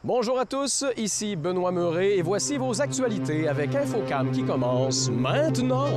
Bonjour à tous, ici Benoît Meuret et voici vos actualités avec Infocam qui commence maintenant.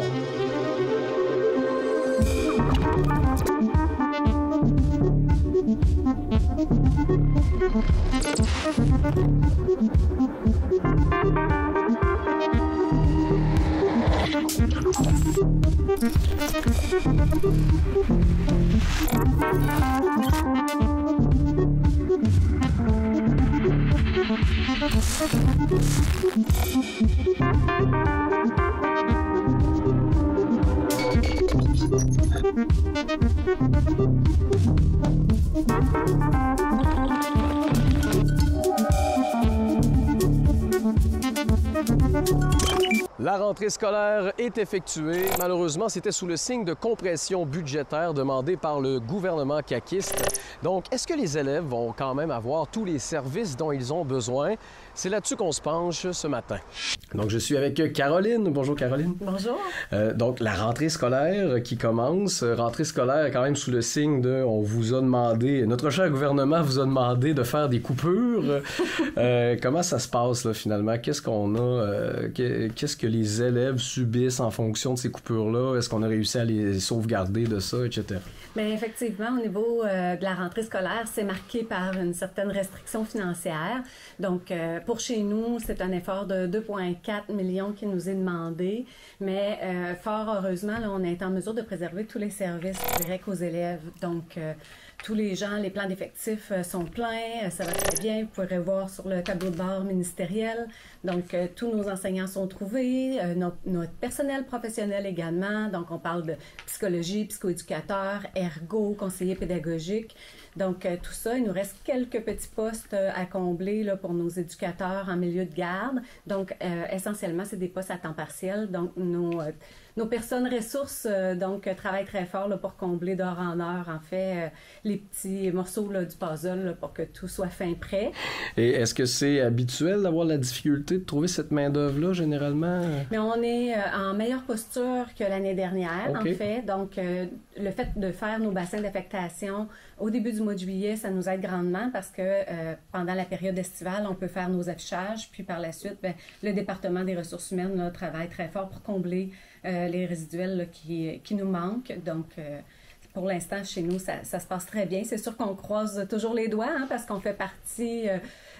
La rentrée scolaire est effectuée. Malheureusement, c'était sous le signe de compression budgétaire demandée par le gouvernement caquiste. Donc, est-ce que les élèves vont quand même avoir tous les services dont ils ont besoin? C'est là-dessus qu'on se penche ce matin. Donc, je suis avec Caroline. Bonjour, Caroline. Bonjour. Donc, la rentrée scolaire qui commence. Rentrée scolaire quand même sous le signe de... On vous a demandé... Notre cher gouvernement vous a demandé de faire des coupures. Comment ça se passe, là, finalement? Qu'est-ce qu'on a... Qu'est-ce que les élèves subissent en fonction de ces coupures-là? Est-ce qu'on a réussi à les sauvegarder de ça, etc.? Bien, effectivement, au niveau de la rentrée scolaire, c'est marqué par une certaine restriction financière. Donc, pour chez nous, c'est un effort de 2,4 millions qui nous est demandé. Mais fort heureusement, là, on est en mesure de préserver tous les services directs aux élèves. Donc, tous les gens, les plans d'effectifs sont pleins, ça va très bien. Vous pourrez voir sur le tableau de bord ministériel. Donc, tous nos enseignants sont trouvés, notre personnel professionnel également. Donc, on parle de psychologie, psychoéducateurs, ergo, conseillers pédagogiques. Donc, tout ça, il nous reste quelques petits postes à combler là, pour nos éducateurs en milieu de garde. Donc, essentiellement, c'est des postes à temps partiel. Donc, nos personnes ressources travaillent très fort là, pour combler d'heure en heure, en fait, les petits morceaux là, du puzzle là, pour que tout soit fin prêt. Et est-ce que c'est habituel d'avoir la difficulté de trouver cette main-d'œuvre-là, généralement? Mais on est en meilleure posture que l'année dernière, Okay. en fait. Donc, le fait de faire nos bassins d'affectation au début du mois de juillet, ça nous aide grandement parce que pendant la période estivale, on peut faire nos affichages. Puis par la suite, bien, le département des ressources humaines là, travaille très fort pour combler les résiduels là, qui nous manquent. Donc, pour l'instant, chez nous, ça se passe très bien. C'est sûr qu'on croise toujours les doigts hein, parce qu'on fait partie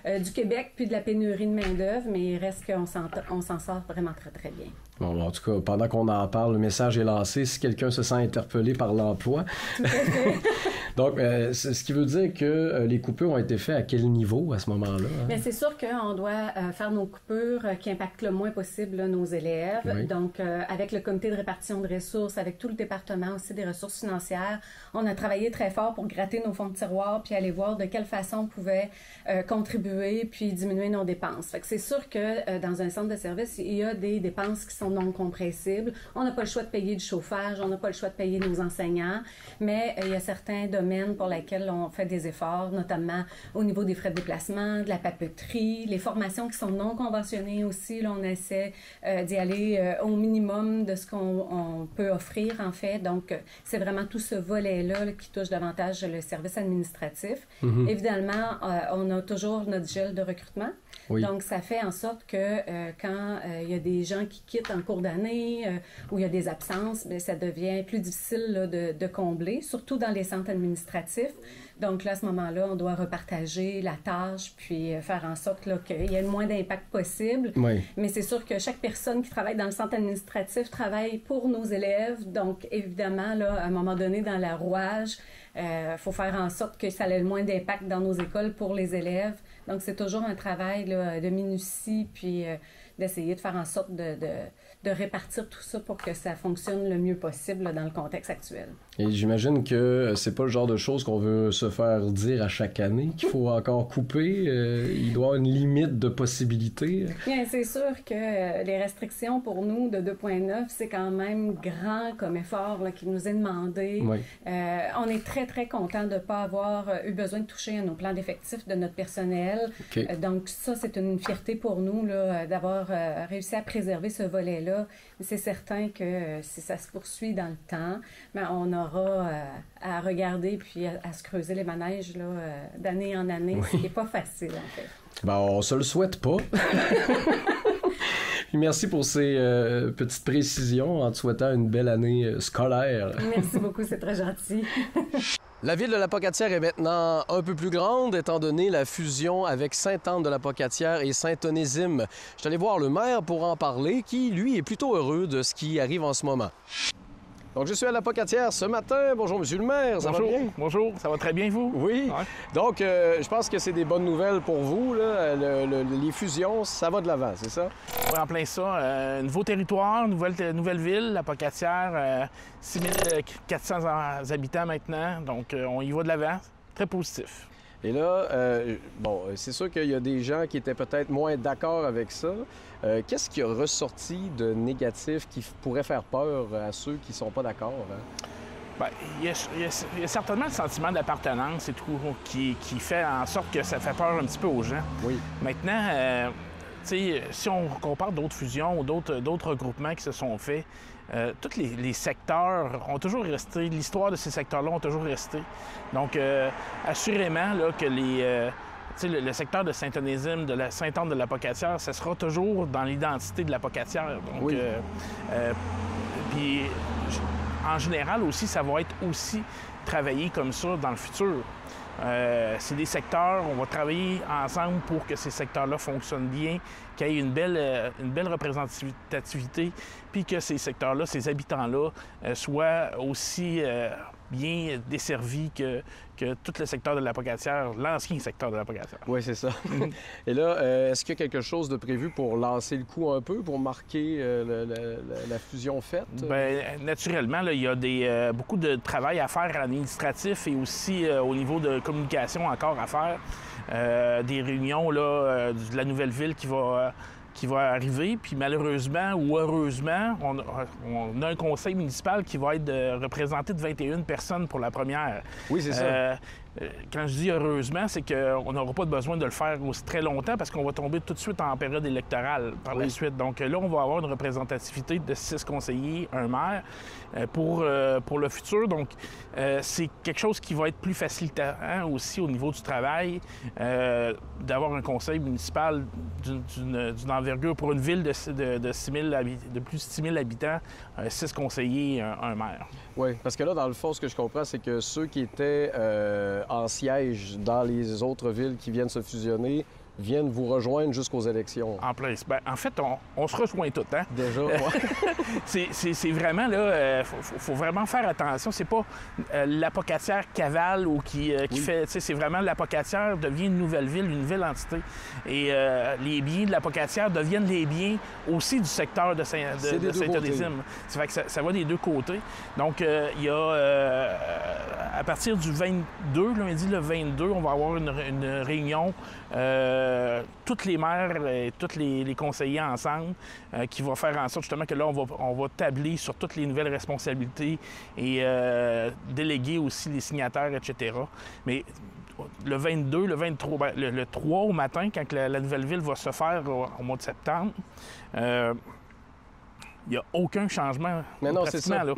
du Québec puis de la pénurie de main-d'œuvre, mais il reste qu'on s'en sort vraiment très, très bien. Bon, en tout cas, pendant qu'on en parle, le message est lancé si quelqu'un se sent interpellé par l'emploi. Tout à fait. Donc, ce qui veut dire que les coupures ont été faites à quel niveau à ce moment-là? Hein? Bien, c'est sûr qu'on doit faire nos coupures qui impactent le moins possible là, nos élèves. Oui. Donc, avec le comité de répartition de ressources, avec tout le département aussi des ressources financières, on a travaillé très fort pour gratter nos fonds de tiroir puis aller voir de quelle façon on pouvait contribuer puis diminuer nos dépenses. Fait que c'est sûr que dans un centre de service, il y a des dépenses qui sont non compressibles. On n'a pas le choix de payer du chauffage, on n'a pas le choix de payer nos enseignants, mais il y a certains domaines pour lesquels on fait des efforts, notamment au niveau des frais de déplacement, de la papeterie, les formations qui sont non conventionnées aussi. Là, on essaie d'y aller au minimum de ce qu'on peut offrir, en fait. Donc, c'est vraiment tout ce volet-là là, qui touche davantage le service administratif. Mm-hmm. Évidemment, on a toujours notre gel de recrutement. Oui. Donc, ça fait en sorte que quand il y a des gens qui quittent en cours d'année ou il y a des absences, bien, ça devient plus difficile là, de combler, surtout dans les centres administratifs. Donc là, à ce moment-là, on doit repartager la tâche puis faire en sorte là, qu'il y ait le moins d'impact possible. Oui. Mais c'est sûr que chaque personne qui travaille dans le centre administratif travaille pour nos élèves. Donc, évidemment, là, à un moment donné, dans la rouage, faut faire en sorte que ça ait le moins d'impact dans nos écoles pour les élèves. Donc, c'est toujours un travail là, de minutie puis d'essayer de faire en sorte de répartir tout ça pour que ça fonctionne le mieux possible là, dans le contexte actuel. Et j'imagine que c'est pas le genre de choses qu'on veut se faire dire à chaque année, qu'il faut encore couper. Il doit y avoir une limite de possibilités. Bien, c'est sûr que les restrictions pour nous de 2,9, c'est quand même grand comme effort là, qui nous est demandé. Oui. On est très, très content de ne pas avoir eu besoin de toucher à nos plans d'effectifs de notre personnel. Okay. Donc ça, c'est une fierté pour nous là, d'avoir réussi à préserver ce volet-là. Mais c'est certain que si ça se poursuit dans le temps, bien, on aura à regarder puis à se creuser utiliser les manèges là, d'année en année, ce qui n'est pas facile, en fait. Ben, on se le souhaite pas. Merci pour ces petites précisions en te souhaitant une belle année scolaire. Merci beaucoup, c'est très gentil. La ville de la Pocatière est maintenant un peu plus grande, étant donné la fusion avec Sainte-Anne-de-la-Pocatière et Saint-Onésime. Je suis allé voir le maire pour en parler, qui, lui, est plutôt heureux de ce qui arrive en ce moment. Donc, je suis à la Pocatière ce matin. Bonjour, monsieur le maire, ça va bien? Bonjour, ça va très bien, vous? Oui. Ouais. Donc, je pense que c'est des bonnes nouvelles pour vous, là. Les fusions, ça va de l'avant, c'est ça? Oui, en plein ça. Nouveau territoire, nouvelle ville, la Pocatière, 6400 habitants maintenant. Donc, on y va de l'avant. Très positif. Et là, bon, c'est sûr qu'il y a des gens qui étaient peut-être moins d'accord avec ça. Qu'est-ce qui a ressorti de négatif qui pourrait faire peur à ceux qui ne sont pas d'accord? Hein? Bien, il y a certainement le sentiment d'appartenance et tout qui fait en sorte que ça fait peur un petit peu aux gens. Oui. Maintenant, si on compare d'autres fusions ou d'autres regroupements qui se sont faits, tous les secteurs ont toujours resté, l'histoire de ces secteurs-là ont toujours resté. Donc, assurément là, que le secteur de Saint-Onésime, de la Sainte-Anne-de-la-Pocatière, ça sera toujours dans l'identité de la Pocatière. Donc, oui. Puis, en général aussi, ça va être aussi travaillé comme ça dans le futur. C'est des secteurs, on va travailler ensemble pour que ces secteurs-là fonctionnent bien, qu'il y ait une belle représentativité, puis que ces secteurs-là, ces habitants-là, soient aussi bien desservis que tout le secteur de la Pocatière, l'ancien secteur de la Pocatière. Oui, c'est ça. Et là, est-ce qu'il y a quelque chose de prévu pour lancer le coup un peu, pour marquer la fusion faite? Bien, naturellement, là, il y a beaucoup de travail à faire administratif et aussi au niveau de communication encore à faire. Des réunions là, de la nouvelle ville qui va arriver. Puis malheureusement ou heureusement, on a un conseil municipal qui va être représenté de 21 personnes pour la première. Oui, c'est ça. Quand je dis heureusement, c'est qu'on n'aura pas besoin de le faire aussi très longtemps parce qu'on va tomber tout de suite en période électorale par la suite. Donc là, on va avoir une représentativité de 6 conseillers, un maire pour le futur. Donc, c'est quelque chose qui va être plus facilitant aussi au niveau du travail, d'avoir un conseil municipal d'une envergure pour une ville de plus de 6 000 habitants, 6 conseillers, un maire. Oui, parce que là, dans le fond, ce que je comprends, c'est que ceux qui étaient en siège dans les autres villes qui viennent se fusionner viennent vous rejoindre jusqu'aux élections. En place. Bien, en fait, on se rejoint tous, hein? Déjà, ouais. C'est vraiment, là, faut vraiment faire attention. C'est pas la Pocatière cavale ou qui fait... C'est vraiment la Pocatière devient une nouvelle ville, une nouvelle entité. Et les biens de la Pocatière deviennent les biens aussi du secteur de Saint-Onésime. Ça fait que ça va des deux côtés. Donc, il y a... à partir du 22, lundi le 22, on va avoir une réunion toutes les maires et tous les conseillers ensemble qui va faire en sorte justement que là, on va tabler sur toutes les nouvelles responsabilités et déléguer aussi les signataires, etc. Mais le 22, le 23, le 3 au matin, quand la nouvelle ville va se faire au mois de septembre, il n'y a aucun changement. Mais non, c'est ça. Là.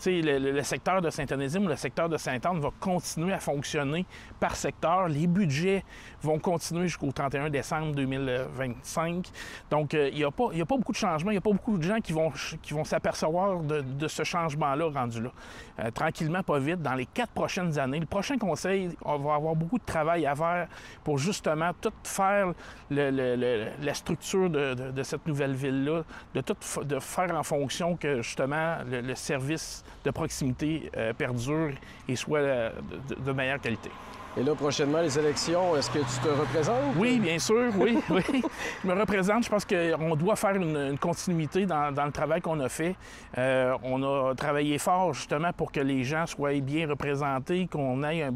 Le secteur de Saint-Onésime ou le secteur de Sainte-Anne va continuer à fonctionner par secteur. Les budgets vont continuer jusqu'au 31 décembre 2025. Donc, il n'y a pas beaucoup de changements. Il n'y a pas beaucoup de gens qui vont s'apercevoir de ce changement-là rendu là. Tranquillement, pas vite, dans les 4 prochaines années, le prochain conseil, on va avoir beaucoup de travail à faire pour justement tout faire la structure de cette nouvelle ville-là, de faire en fonction que, justement, le service de proximité perdure et soit de meilleure qualité. Et là, prochainement, les élections, est-ce que tu te représentes? Oui, bien sûr, oui. Je me représente. Je pense qu'on doit faire une continuité dans le travail qu'on a fait. On a travaillé fort, justement, pour que les gens soient bien représentés, qu'on ait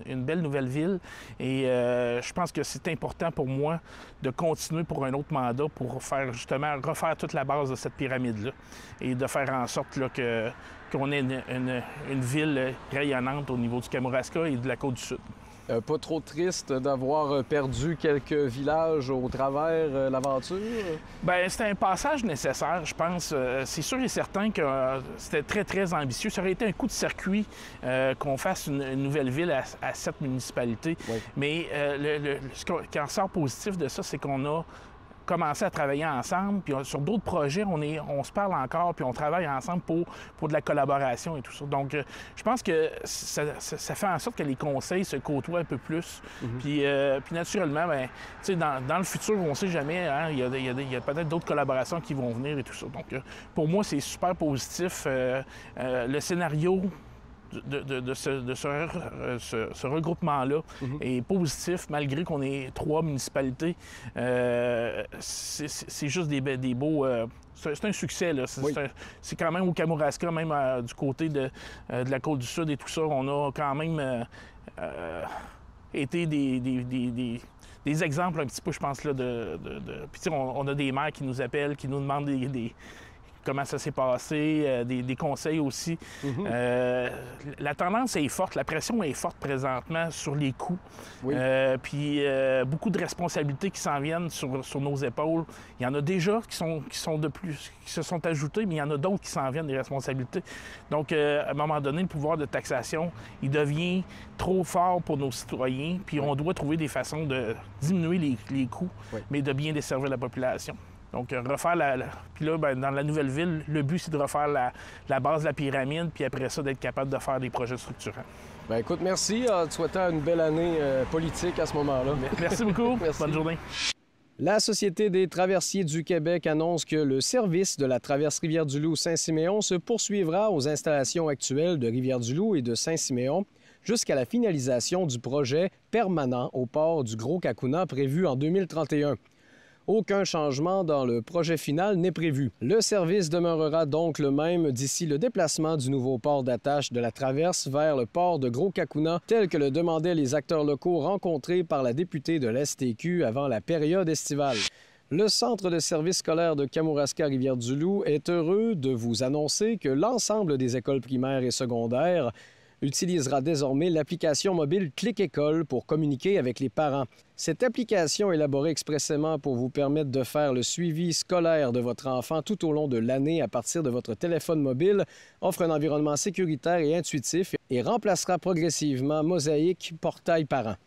une belle nouvelle ville. Et je pense que c'est important pour moi de continuer pour un autre mandat pour faire, justement, refaire toute la base de cette pyramide-là et de faire en sorte là, qu'on ait une ville rayonnante au niveau du Kamouraska et de la Côte-du-Sud. Pas trop triste d'avoir perdu quelques villages au travers l'aventure? Bien, c'était un passage nécessaire, je pense. C'est sûr et certain que c'était très, très ambitieux. Ça aurait été un coup de circuit qu'on fasse une nouvelle ville à 7 municipalités. Oui. Mais ce qui en sort positif de ça, c'est qu'on a commencé à travailler ensemble, puis sur d'autres projets, on se parle encore, puis on travaille ensemble pour de la collaboration et tout ça. Donc, je pense que ça fait en sorte que les conseils se côtoient un peu plus. Puis naturellement, bien, tu sais, dans le futur, on ne sait jamais, hein, il y a peut-être d'autres collaborations qui vont venir et tout ça. Donc, pour moi, c'est super positif. Le scénario de ce regroupement-là est positif, malgré qu'on ait 3 municipalités. C'est juste des beaux... c'est un succès, là. C'est quand même au Kamouraska, même du côté de la Côte-du-Sud et tout ça, on a quand même été des exemples un petit peu, je pense, là, Puis on a des maires qui nous appellent, qui nous demandent comment ça s'est passé, des conseils aussi. La tendance est forte, la pression est forte présentement sur les coûts. Oui. Puis beaucoup de responsabilités qui s'en viennent sur nos épaules. Il y en a déjà qui se sont ajoutées, mais il y en a d'autres qui s'en viennent, des responsabilités. Donc, à un moment donné, le pouvoir de taxation, il devient trop fort pour nos citoyens, puis on doit trouver des façons de diminuer les coûts, mais de bien desservir la population. Donc, refaire Puis là, bien, dans la nouvelle ville, le but, c'est de refaire la base de la pyramide, puis après ça, d'être capable de faire des projets structurants. Bien, écoute, merci. Te souhaitant une belle année politique à ce moment-là. Merci beaucoup. Merci. Bonne journée. La Société des traversiers du Québec annonce que le service de la traverse Rivière-du-Loup-Saint-Siméon se poursuivra aux installations actuelles de Rivière-du-Loup et de Saint-Siméon jusqu'à la finalisation du projet permanent au port du Gros-Cacouna prévu en 2031. Aucun changement dans le projet final n'est prévu. Le service demeurera donc le même d'ici le déplacement du nouveau port d'attache de la traverse vers le port de Gros-Cacouna, tel que le demandaient les acteurs locaux rencontrés par la députée de l'STQ avant la période estivale. Le Centre de services scolaires de Kamouraska-Rivière-du-Loup est heureux de vous annoncer que l'ensemble des écoles primaires et secondaires utilisera désormais l'application mobile Clic École pour communiquer avec les parents. Cette application, élaborée expressément pour vous permettre de faire le suivi scolaire de votre enfant tout au long de l'année à partir de votre téléphone mobile, offre un environnement sécuritaire et intuitif et remplacera progressivement Mosaïque Portail Parents.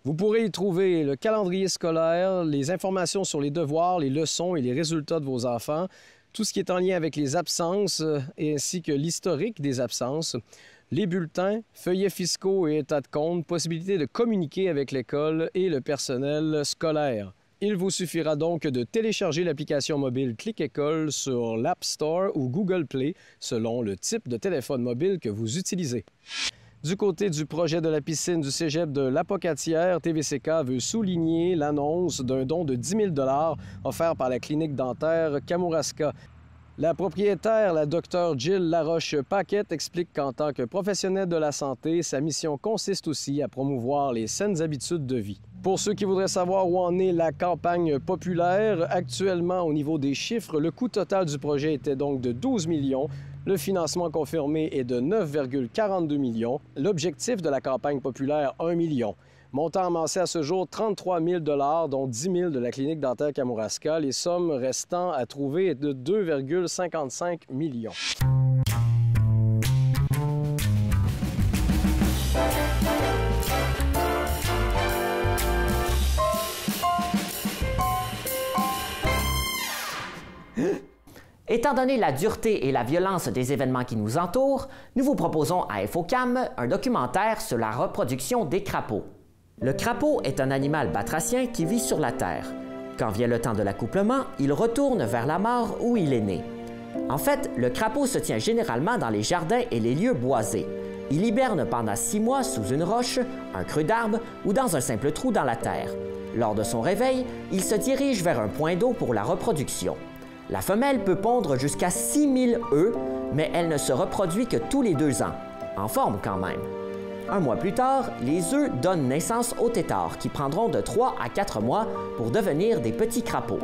Vous pourrez y trouver le calendrier scolaire, les informations sur les devoirs, les leçons et les résultats de vos enfants, tout ce qui est en lien avec les absences ainsi que l'historique des absences, les bulletins, feuillets fiscaux et états de compte, possibilité de communiquer avec l'école et le personnel scolaire. Il vous suffira donc de télécharger l'application mobile Clic École sur l'App Store ou Google Play, selon le type de téléphone mobile que vous utilisez. Du côté du projet de la piscine du cégep de l'Apocatière, TVCK veut souligner l'annonce d'un don de 10 000 $ offert par la clinique dentaire Kamouraska. La propriétaire, la Dr Jill Laroche-Paquette, explique qu'en tant que professionnelle de la santé, sa mission consiste aussi à promouvoir les saines habitudes de vie. Pour ceux qui voudraient savoir où en est la campagne populaire, actuellement, au niveau des chiffres, le coût total du projet était donc de 12 millions. Le financement confirmé est de 9,42 millions. L'objectif de la campagne populaire, 1 million. Montant amassé à ce jour, 33 000 $, dont 10 000 de la clinique dentaire Kamouraska. Les sommes restant à trouver est de 2,55 millions. Étant donné la dureté et la violence des événements qui nous entourent, nous vous proposons à Infocam un documentaire sur la reproduction des crapauds. Le crapaud est un animal batracien qui vit sur la Terre. Quand vient le temps de l'accouplement, il retourne vers la mare où il est né. En fait, le crapaud se tient généralement dans les jardins et les lieux boisés. Il hiberne pendant 6 mois sous une roche, un creux d'arbre ou dans un simple trou dans la terre. Lors de son réveil, il se dirige vers un point d'eau pour la reproduction. La femelle peut pondre jusqu'à 6000 œufs, mais elle ne se reproduit que tous les 2 ans. En forme quand même. 1 mois plus tard, les œufs donnent naissance aux têtards qui prendront de 3 à 4 mois pour devenir des petits crapauds.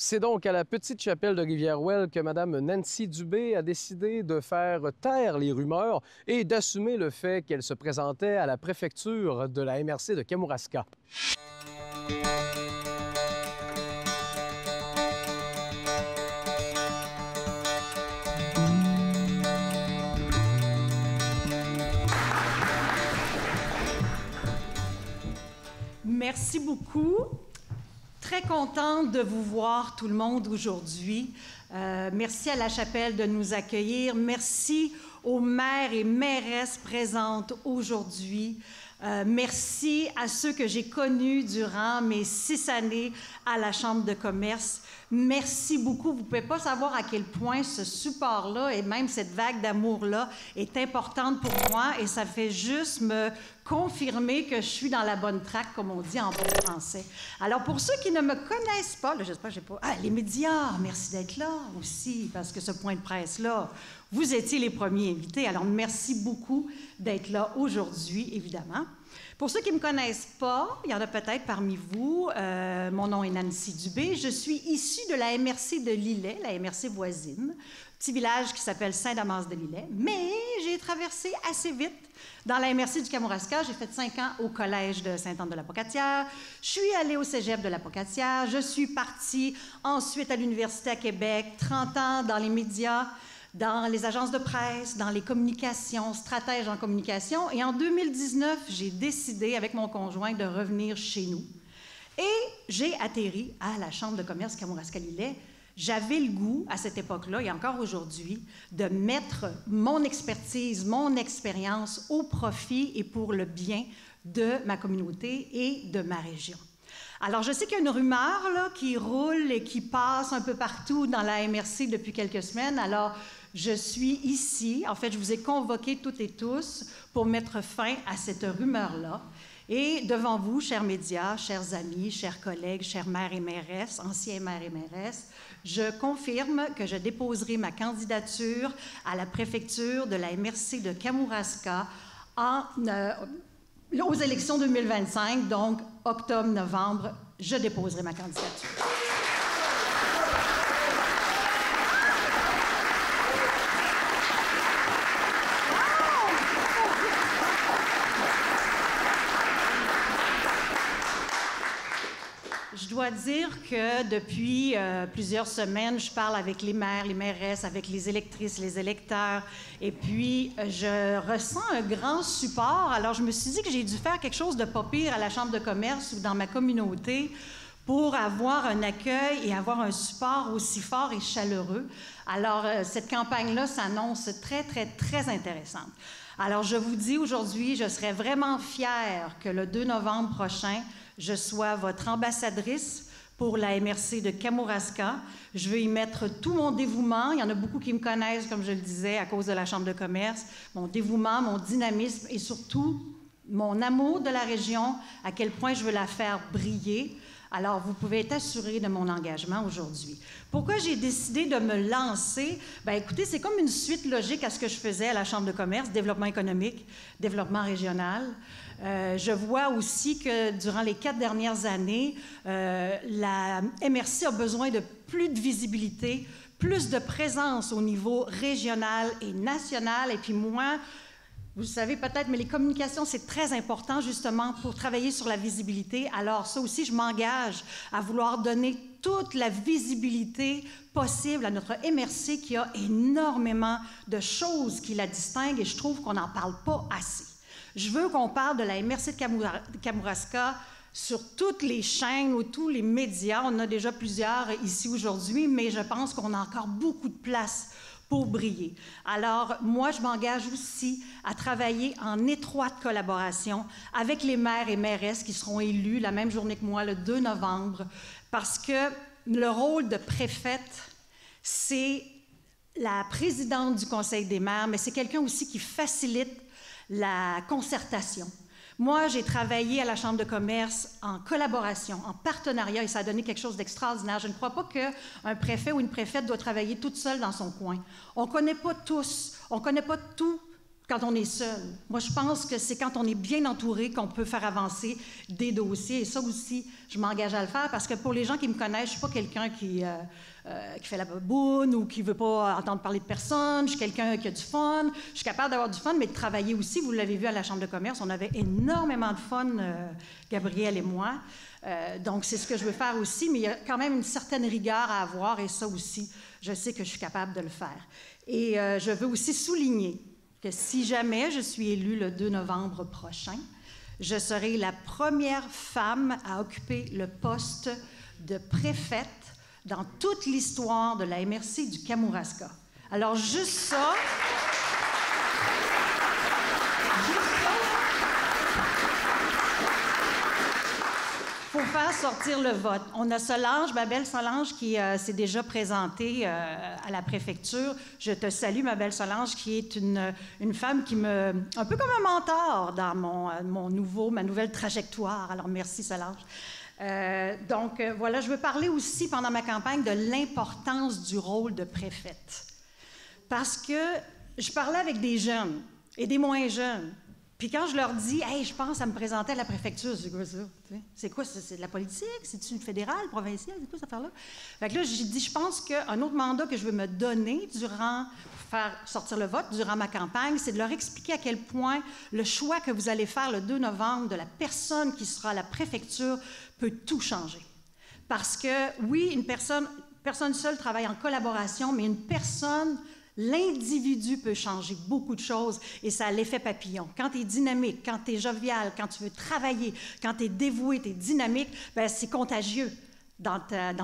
C'est donc à la Petite Chapelle de Rivière-Ouelle que Mme Nancy Dubé a décidé de faire taire les rumeurs et d'assumer le fait qu'elle se présentait à la préfecture de la MRC de Kamouraska. Merci beaucoup. Très contente de vous voir tout le monde aujourd'hui. Merci à la chapelle de nous accueillir. Merci aux maires et mairesses présentes aujourd'hui. Merci à ceux que j'ai connus durant mes 6 années à la Chambre de commerce. Merci beaucoup. Vous ne pouvez pas savoir à quel point ce support-là et même cette vague d'amour-là est importante pour moi et ça fait juste me confirmer que je suis dans la bonne traque, comme on dit en bon français. Alors, pour ceux qui ne me connaissent pas, là, j'espère que j'ai pas... Ah, les médias, merci d'être là aussi, parce que ce point de presse-là, vous étiez les premiers invités. Alors, merci beaucoup d'être là aujourd'hui, évidemment. Pour ceux qui ne me connaissent pas, il y en a peut-être parmi vous, mon nom est Nancy Dubé. Je suis issue de la MRC de Lillet, la MRC voisine, petit village qui s'appelle Saint-Damas-de-Lillet. Mais j'ai traversé assez vite dans la MRC du Kamouraska. J'ai fait 5 ans au collège de Sainte-Anne-de-la-Pocatière. Je suis allée au cégep de la Pocatière. Je suis partie ensuite à l'Université à Québec, 30 ans dans les médias, dans les agences de presse, dans les communications, stratège en communication. Et en 2019, j'ai décidé, avec mon conjoint, de revenir chez nous. Et j'ai atterri à la Chambre de commerce Kamouraska-Lillet. J'avais le goût, à cette époque-là, et encore aujourd'hui, de mettre mon expertise, mon expérience au profit et pour le bien de ma communauté et de ma région. Alors, je sais qu'il y a une rumeur là, qui roule et qui passe un peu partout dans la MRC depuis quelques semaines. Alors, je suis ici. En fait, je vous ai convoqués toutes et tous pour mettre fin à cette rumeur-là. Et devant vous, chers médias, chers amis, chers collègues, chers maires et mairesses, anciens maires et mairesses, je confirme que je déposerai ma candidature à la préfecture de la MRC de Kamouraska aux élections 2025, donc octobre-novembre, je déposerai ma candidature. Je dois dire que depuis plusieurs semaines, je parle avec les maires, les mairesses, avec les électrices, les électeurs, et puis je ressens un grand support. Alors, je me suis dit que j'ai dû faire quelque chose de pas pire à la Chambre de commerce ou dans ma communauté pour avoir un accueil et avoir un support aussi fort et chaleureux. Alors, cette campagne-là s'annonce très, très, très intéressante. Alors, je vous dis aujourd'hui, je serais vraiment fière que le 2 novembre prochain, je sois votre ambassadrice pour la MRC de Kamouraska. Je veux y mettre tout mon dévouement. Il y en a beaucoup qui me connaissent, comme je le disais, à cause de la Chambre de commerce. Mon dévouement, mon dynamisme et surtout mon amour de la région, à quel point je veux la faire briller. Alors, vous pouvez être assuré de mon engagement aujourd'hui. Pourquoi j'ai décidé de me lancer? Bien, écoutez, c'est comme une suite logique à ce que je faisais à la Chambre de commerce, développement économique, développement régional. Je vois aussi que durant les 4 dernières années, la MRC a besoin de plus de visibilité, plus de présence au niveau régional et national. Et puis moi, vous le savez peut-être, mais les communications, c'est très important justement pour travailler sur la visibilité. Alors ça aussi, je m'engage à vouloir donner toute la visibilité possible à notre MRC qui a énormément de choses qui la distinguent et je trouve qu'on n'en parle pas assez. Je veux qu'on parle de la MRC de Kamouraska sur toutes les chaînes ou tous les médias. On en a déjà plusieurs ici aujourd'hui, mais je pense qu'on a encore beaucoup de place pour briller. Alors, moi, je m'engage aussi à travailler en étroite collaboration avec les maires et mairesses qui seront élus la même journée que moi, le 2 novembre, parce que le rôle de préfète, c'est la présidente du Conseil des maires, mais c'est quelqu'un aussi qui facilite la concertation. Moi, j'ai travaillé à la Chambre de commerce en collaboration, en partenariat, et ça a donné quelque chose d'extraordinaire. Je ne crois pas qu'un préfet ou une préfète doit travailler toute seule dans son coin. On ne connaît pas tous, on ne connaît pas tout quand on est seul. Moi, je pense que c'est quand on est bien entouré qu'on peut faire avancer des dossiers. Et ça aussi, je m'engage à le faire parce que pour les gens qui me connaissent, je ne suis pas quelqu'un qui fait la baboune ou qui ne veut pas entendre parler de personne. Je suis quelqu'un qui a du fun. Je suis capable d'avoir du fun, mais de travailler aussi. Vous l'avez vu à la Chambre de commerce, on avait énormément de fun, Gabriel et moi. Donc, c'est ce que je veux faire aussi, mais il y a quand même une certaine rigueur à avoir et ça aussi, je sais que je suis capable de le faire. Et je veux aussi souligner que si jamais je suis élue le 2 novembre prochain, je serai la première femme à occuper le poste de préfète dans toute l'histoire de la MRC du Kamouraska. Alors, juste ça... Pour faire sortir le vote. On a Solange, ma belle Solange, qui s'est déjà présentée à la préfecture. Je te salue, ma belle Solange, qui est une femme qui me... un peu comme un mentor dans ma nouvelle trajectoire. Alors, merci, Solange. Voilà, je veux parler aussi, pendant ma campagne, de l'importance du rôle de préfète. Parce que je parlais avec des jeunes et des moins jeunes. Puis quand je leur dis « Hey, je pense à me présenter à la préfecture », c'est quoi ça? C'est quoi ça? C'est de la politique? C'est-tu fédéral, provincial? C'est quoi cette affaire-là? Fait que là, j'ai dit « Je pense qu'un autre mandat que je veux me donner pour faire sortir le vote durant ma campagne, c'est de leur expliquer à quel point le choix que vous allez faire le 2 novembre de la personne qui sera à la préfecture peut tout changer. Parce que, oui, une personne seule travaille en collaboration, mais une personne... L'individu peut changer beaucoup de choses et ça a l'effet papillon. Quand tu es dynamique, quand tu es jovial, quand tu veux travailler, quand tu es dévoué, tu es dynamique, bien, c'est contagieux dans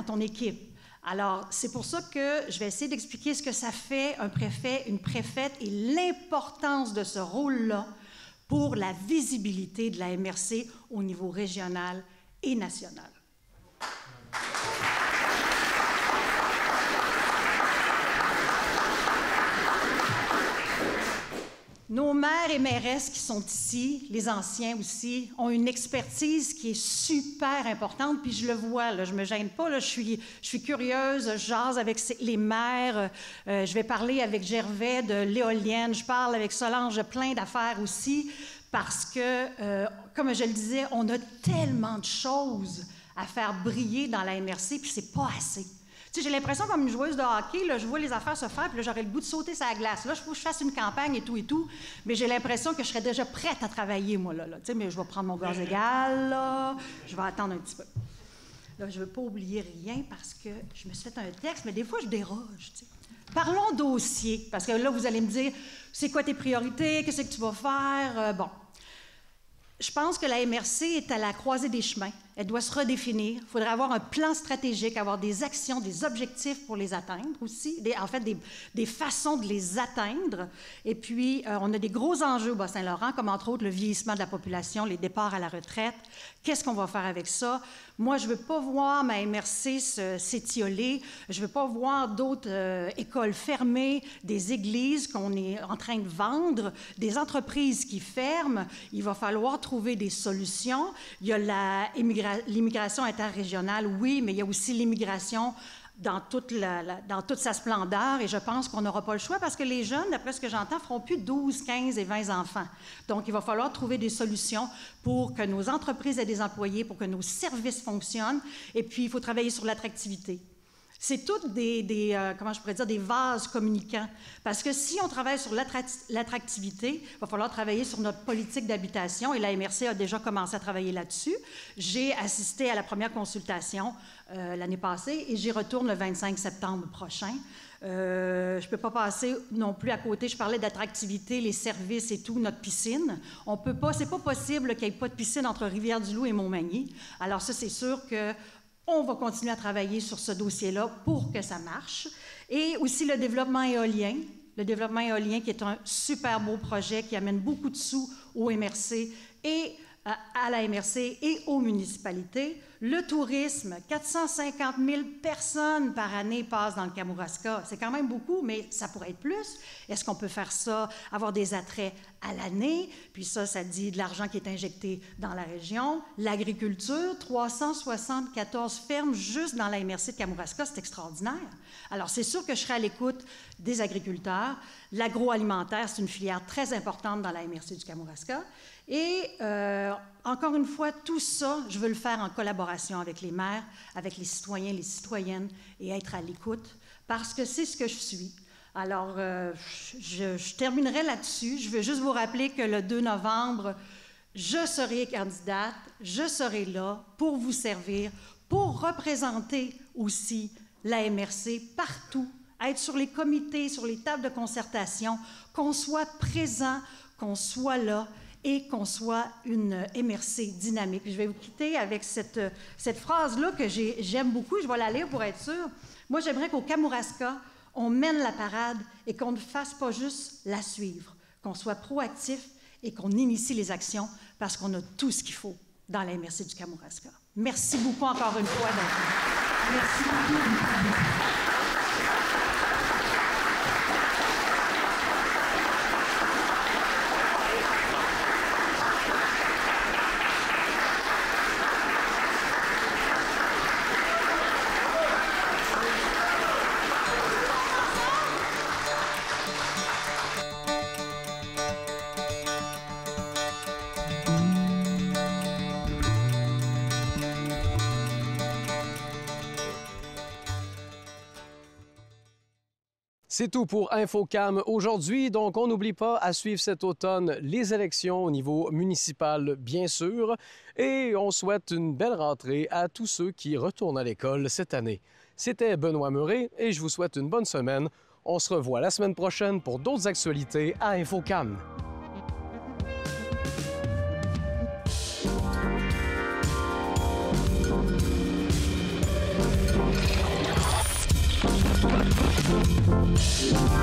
ton équipe. Alors, c'est pour ça que je vais essayer d'expliquer ce que ça fait un préfet, une préfète et l'importance de ce rôle-là pour la visibilité de la MRC au niveau régional et national. Nos maires et mairesses qui sont ici, les anciens aussi, ont une expertise qui est super importante, puis je le vois, là, je me gêne pas, là, je suis curieuse, je jase avec les maires, je vais parler avec Gervais de l'éolienne, je parle avec Solange de plein d'affaires aussi, parce que, comme je le disais, on a tellement de choses à faire briller dans la MRC, puis c'est pas assez. Tu sais, j'ai l'impression, comme une joueuse de hockey, là, je vois les affaires se faire, puis là, j'aurais le goût de sauter sur la glace. Là, il faut que je fasse une campagne et tout, mais j'ai l'impression que je serais déjà prête à travailler, moi, là. Tu sais, mais je vais prendre mon gaz égal, là, je vais attendre un petit peu. Là, je ne veux pas oublier rien parce que je me suis fait un texte, mais des fois, je déroge, tu sais. Parlons dossier, parce que là, vous allez me dire, c'est quoi tes priorités, qu'est-ce que tu vas faire? Bon. Je pense que la MRC est à la croisée des chemins. Elle doit se redéfinir. Il faudrait avoir un plan stratégique, avoir des actions, des objectifs pour les atteindre aussi, des façons de les atteindre. Et puis, on a des gros enjeux au Bas-Saint-Laurent, comme entre autres le vieillissement de la population, les départs à la retraite. Qu'est-ce qu'on va faire avec ça? Moi, je ne veux pas voir ma MRC s'étioler. Je ne veux pas voir d'autres écoles fermées, des églises qu'on est en train de vendre, des entreprises qui ferment. Il va falloir trouver des solutions. Il y a l'immigration interrégionale, oui, mais il y a aussi l'immigration dans toute sa splendeur, et je pense qu'on n'aura pas le choix parce que les jeunes, d'après ce que j'entends, feront plus 12, 15 et 20 enfants. Donc, il va falloir trouver des solutions pour que nos entreprises aient des employés, pour que nos services fonctionnent, et puis il faut travailler sur l'attractivité. C'est toutes comment je pourrais dire, des vases communicants. Parce que si on travaille sur l'attractivité, il va falloir travailler sur notre politique d'habitation, et la MRC a déjà commencé à travailler là-dessus. J'ai assisté à la première consultation l'année passée, et j'y retourne le 25 septembre prochain. Je ne peux pas passer non plus à côté. Je parlais d'attractivité, les services et tout, notre piscine. On peut pas, c'est pas possible qu'il n'y ait pas de piscine entre Rivière-du-Loup et Montmagny. Alors ça, c'est sûr que on va continuer à travailler sur ce dossier-là pour que ça marche. Et aussi le développement éolien. Le développement éolien qui est un super beau projet qui amène beaucoup de sous au MRC et à la MRC et aux municipalités. Le tourisme, 450 000 personnes par année passent dans le Kamouraska. C'est quand même beaucoup, mais ça pourrait être plus. Est-ce qu'on peut faire ça, avoir des attraits à l'année? Puis ça dit de l'argent qui est injecté dans la région. L'agriculture, 374 fermes juste dans la MRC de Kamouraska, c'est extraordinaire. Alors, c'est sûr que je serai à l'écoute des agriculteurs. L'agroalimentaire, c'est une filière très importante dans la MRC du Kamouraska. Et encore une fois, tout ça, je veux le faire en collaboration avec les maires, avec les citoyens, les citoyennes, et être à l'écoute, parce que c'est ce que je suis. Alors, je terminerai là-dessus. Je veux juste vous rappeler que le 2 novembre, je serai candidate, je serai là pour vous servir, pour représenter aussi la MRC partout, être sur les comités, sur les tables de concertation, qu'on soit présent, qu'on soit là, et qu'on soit une MRC dynamique. Je vais vous quitter avec cette phrase-là que j'aime beaucoup. Je vais la lire pour être sûre. Moi, j'aimerais qu'au Kamouraska, on mène la parade et qu'on ne fasse pas juste la suivre, qu'on soit proactif et qu'on initie les actions parce qu'on a tout ce qu'il faut dans la MRC du Kamouraska. Merci beaucoup encore une fois. Merci beaucoup. C'est tout pour InfoCam aujourd'hui. Donc, on n'oublie pas à suivre cet automne les élections au niveau municipal, bien sûr. Et on souhaite une belle rentrée à tous ceux qui retournent à l'école cette année. C'était Benoît Murray et je vous souhaite une bonne semaine. On se revoit la semaine prochaine pour d'autres actualités à InfoCam. Yeah.